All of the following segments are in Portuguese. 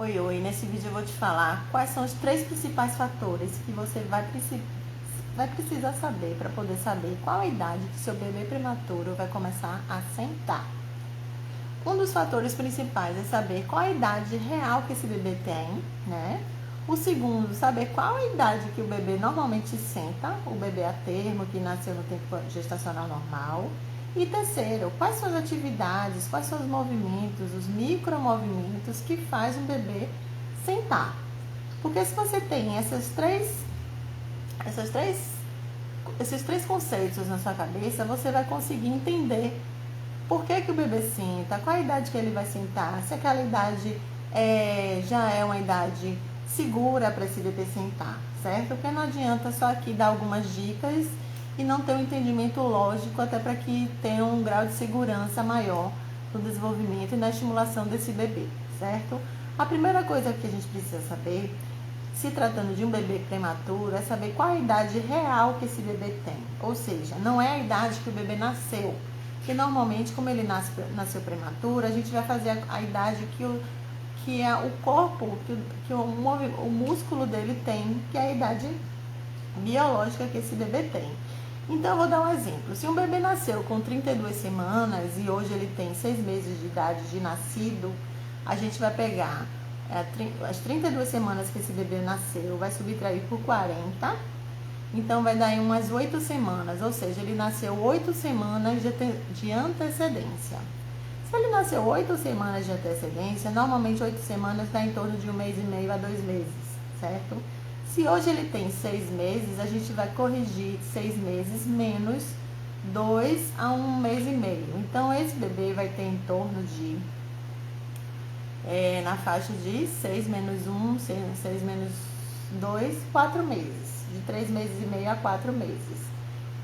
Oi, oi, nesse vídeo eu vou te falar quais são os três principais fatores que você vai precisar saber para poder saber qual a idade que seu bebê prematuro vai começar a sentar. Um dos fatores principais é saber qual a idade real que esse bebê tem, né? O segundo, saber qual a idade que o bebê normalmente senta, o bebê a termo que nasceu no tempo gestacional normal. E terceiro, quais são as atividades, quais são os movimentos, os micromovimentos que faz um bebê sentar. Porque se você tem esses três conceitos na sua cabeça, você vai conseguir entender por que o bebê senta, qual a idade que ele vai sentar, se aquela idade já é uma idade segura para esse bebê sentar, certo? Porque não adianta só aqui dar algumas dicas e não ter um entendimento lógico, até para que tenha um grau de segurança maior no desenvolvimento e na estimulação desse bebê, certo? A primeira coisa que a gente precisa saber, se tratando de um bebê prematuro, é saber qual a idade real que esse bebê tem. Ou seja, não é a idade que o bebê nasceu. Porque normalmente, como ele nasceu prematuro, a gente vai fazer a idade que é o corpo, que o músculo dele tem, que é a idade biológica que esse bebê tem. Então, eu vou dar um exemplo. Se um bebê nasceu com 32 semanas e hoje ele tem 6 meses de idade de nascido, a gente vai pegar as 32 semanas que esse bebê nasceu, vai subtrair por 40, então vai dar em umas 8 semanas, ou seja, ele nasceu 8 semanas de antecedência. Se ele nasceu 8 semanas de antecedência, normalmente 8 semanas dá em torno de 1,5 a 2 meses, certo? Se hoje ele tem 6 meses, a gente vai corrigir 6 meses menos 2 a 1,5 meses. Então, esse bebê vai ter em torno de, na faixa de 6 menos 1, 6 menos 2, 4 meses. De 3 meses e meio a 4 meses.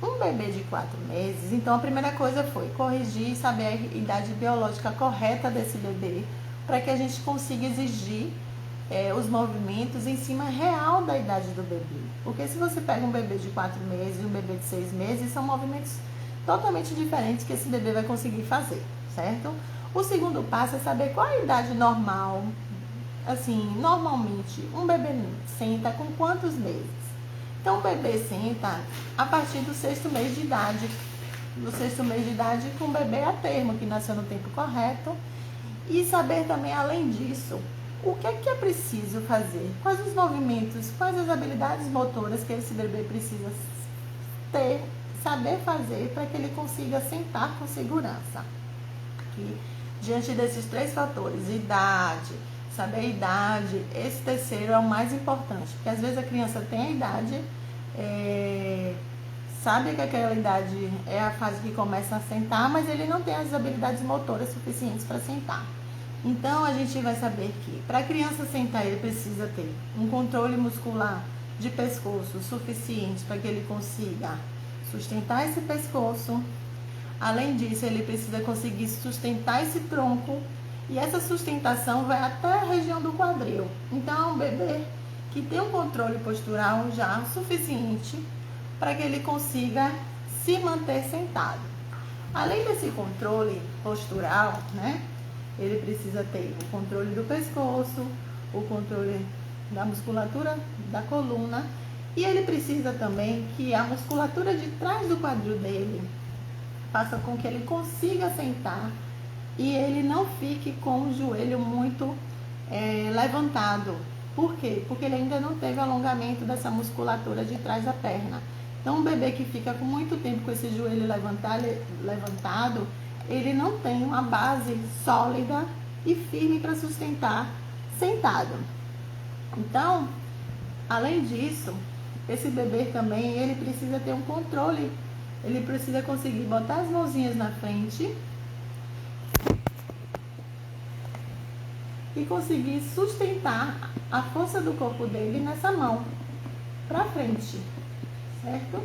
Um bebê de 4 meses, então a primeira coisa foi corrigir e saber a idade biológica correta desse bebê, para que a gente consiga exigir os movimentos em cima real da idade do bebê. Porque se você pega um bebê de 4 meses e um bebê de 6 meses, são movimentos totalmente diferentes que esse bebê vai conseguir fazer, certo? O segundo passo é saber qual a idade normal. Assim, normalmente, um bebê senta com quantos meses? Então, o bebê senta a partir do 6º mês de idade. Do 6º mês de idade, com o bebê a termo, que nasceu no tempo correto. E saber também, além disso, o que é preciso fazer? Quais os movimentos, quais as habilidades motoras que esse bebê precisa ter, saber fazer para que ele consiga sentar com segurança. E, diante desses três fatores, idade, saber a idade, esse terceiro é o mais importante, porque às vezes a criança tem a idade, sabe que aquela idade é a fase que começa a sentar, mas ele não tem as habilidades motoras suficientes para sentar. Então, a gente vai saber que para a criança sentar, ele precisa ter um controle muscular de pescoço suficiente para que ele consiga sustentar esse pescoço. Além disso, ele precisa conseguir sustentar esse tronco, e essa sustentação vai até a região do quadril. Então, é um bebê que tem um controle postural já suficiente para que ele consiga se manter sentado. Além desse controle postural, né, ele precisa ter o controle do pescoço, o controle da musculatura da coluna, e ele precisa também que a musculatura de trás do quadril dele faça com que ele consiga sentar e ele não fique com o joelho muito levantado. Por quê? Porque ele ainda não teve alongamento dessa musculatura de trás da perna. Então, um bebê que fica com muito tempo com esse joelho levantado, ele não tem uma base sólida e firme para sustentar sentado. Então, além disso, esse bebê também, ele precisa ter um controle. Ele precisa conseguir botar as mãozinhas na frente e conseguir sustentar a força do corpo dele nessa mão para frente, certo?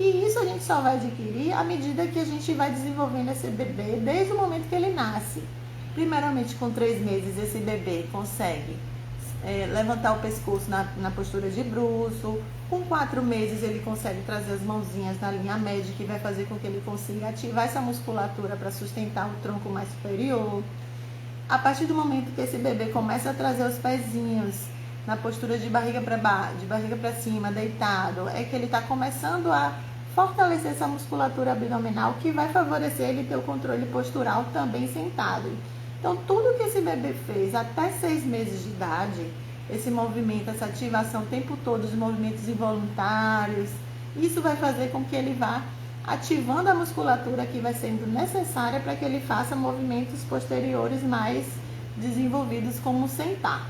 E isso a gente só vai adquirir à medida que a gente vai desenvolvendo esse bebê desde o momento que ele nasce. Primeiramente, com 3 meses, esse bebê consegue levantar o pescoço na postura de bruço. Com 4 meses, ele consegue trazer as mãozinhas na linha média, que vai fazer com que ele consiga ativar essa musculatura para sustentar o tronco mais superior. A partir do momento que esse bebê começa a trazer os pezinhos na postura de barriga para baixo, de barriga para cima, deitado, é que ele está começando a fortalecer essa musculatura abdominal que vai favorecer ele ter o controle postural também sentado. Então, tudo que esse bebê fez até 6 meses de idade, esse movimento, essa ativação o tempo todo, os movimentos involuntários, isso vai fazer com que ele vá ativando a musculatura que vai sendo necessária para que ele faça movimentos posteriores mais desenvolvidos, como sentar.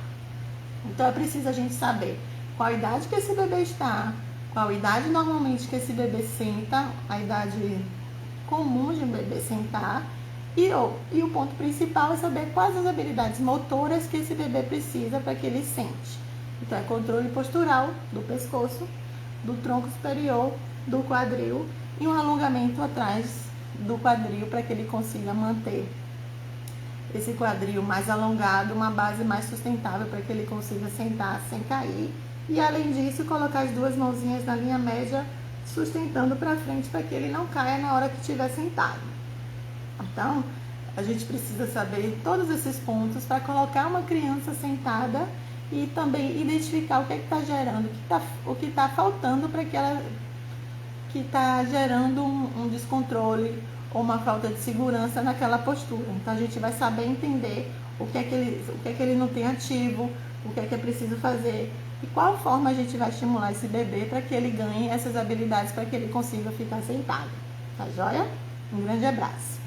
Então é preciso a gente saber qual a idade que esse bebê está, qual a idade normalmente que esse bebê senta, a idade comum de um bebê sentar, e o ponto principal é saber quais as habilidades motoras que esse bebê precisa para que ele sente. Então é controle postural do pescoço, do tronco superior, do quadril e um alongamento atrás do quadril para que ele consiga manter esse quadril mais alongado, uma base mais sustentável para que ele consiga sentar sem cair. E além disso, colocar as duas mãozinhas na linha média, sustentando para frente para que ele não caia na hora que estiver sentado. Então, a gente precisa saber todos esses pontos para colocar uma criança sentada e também identificar o que está gerando, o que está faltando para que ela, que está gerando um descontrole ou uma falta de segurança naquela postura. Então a gente vai saber entender o que é que ele não tem ativo, o que é preciso fazer e qual forma a gente vai estimular esse bebê para que ele ganhe essas habilidades, para que ele consiga ficar sentado. Tá joia? Um grande abraço.